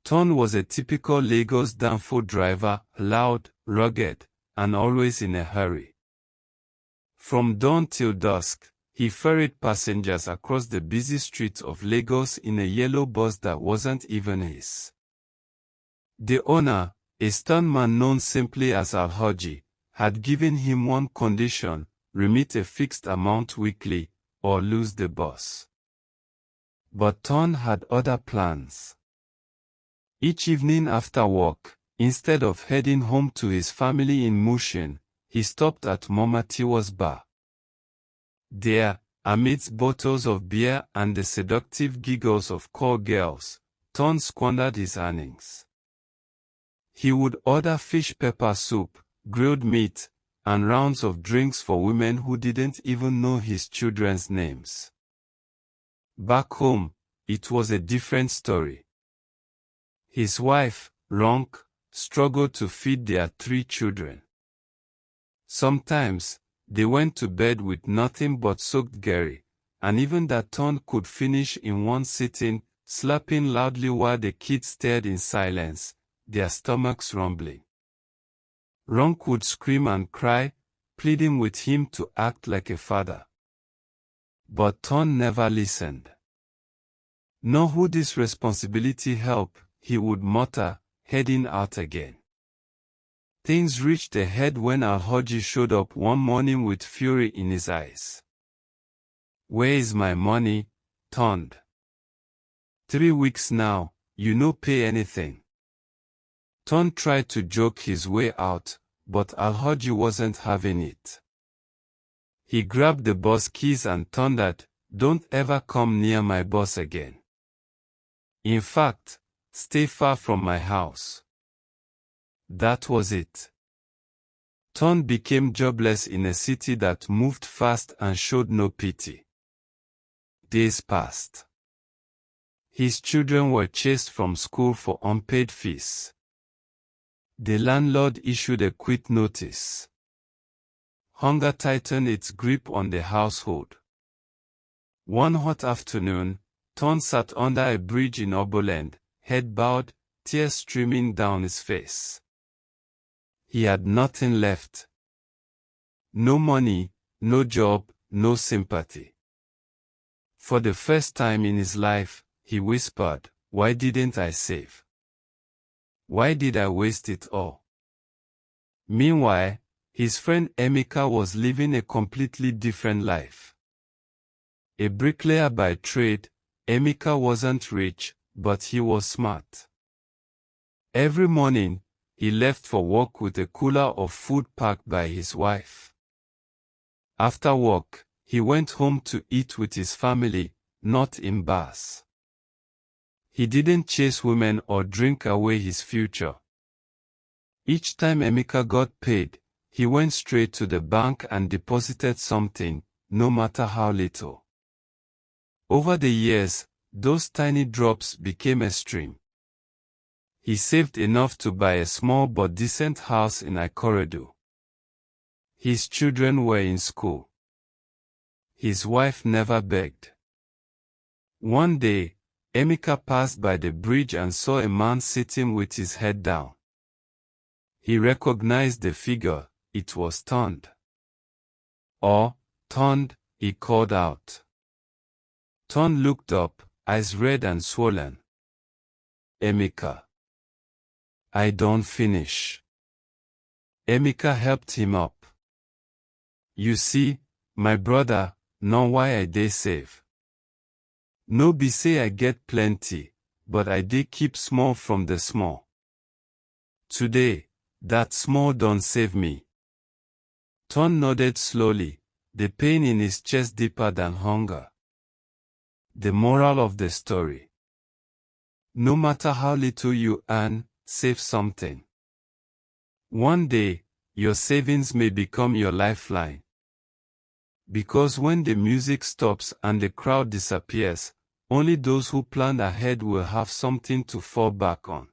Ton was a typical Lagos Danfo driver, loud, rugged, and always in a hurry. From dawn till dusk, he ferried passengers across the busy streets of Lagos in a yellow bus that wasn't even his. The owner, a stern man known simply as Alhaji, had given him one condition: remit a fixed amount weekly, or lose the bus. But Ton had other plans. Each evening after work, instead of heading home to his family in Mushin, he stopped at Mama Tiwa's bar. There, amidst bottles of beer and the seductive giggles of call girls, Ton squandered his earnings. He would order fish pepper soup, grilled meat, and rounds of drinks for women who didn't even know his children's names. Back home, it was a different story. His wife, Ronk, struggled to feed their 3 children. Sometimes, they went to bed with nothing but soaked gari, and even that Ton could finish in one sitting, slapping loudly while the kids stared in silence, their stomachs rumbling. Ronk would scream and cry, pleading with him to act like a father. But Ton never listened. "Know who this responsibility help," he would mutter, heading out again. Things reached a head when Alhaji showed up one morning with fury in his eyes. "Where is my money, Ton? 3 weeks now, you no pay anything." Ton tried to joke his way out, but Alhaji wasn't having it. He grabbed the bus keys and thundered, "Don't ever come near my bus again. In fact, stay far from my house." That was it. Ton became jobless in a city that moved fast and showed no pity. Days passed. His children were chased from school for unpaid fees. The landlord issued a quit notice. Hunger tightened its grip on the household. One hot afternoon, Ton sat under a bridge in Oberland, head bowed, tears streaming down his face. He had nothing left. No money, no job, no sympathy. For the first time in his life, he whispered, "Why didn't I save? Why did I waste it all?" Meanwhile, his friend Emeka was living a completely different life. A bricklayer by trade, Emeka wasn't rich, but he was smart. Every morning, he left for work with a cooler of food packed by his wife. After work, he went home to eat with his family, not in bars. He didn't chase women or drink away his future. Each time Emeka got paid, he went straight to the bank and deposited something, no matter how little. Over the years, those tiny drops became a stream. He saved enough to buy a small but decent house in Ikorodu. His children were in school. His wife never begged. One day, Emeka passed by the bridge and saw a man sitting with his head down. He recognized the figure. It was Ton. "Oh, Ton," he called out. Ton looked up, eyes red and swollen. "Emeka, I don't finish." Emeka helped him up. "You see, my brother, know why I dey save. No be say I get plenty, but I dey keep small from the small. Today, that small don't save me." Ton nodded slowly, the pain in his chest deeper than hunger. The moral of the story: no matter how little you earn, save something. One day, your savings may become your lifeline. Because when the music stops and the crowd disappears, only those who plan ahead will have something to fall back on.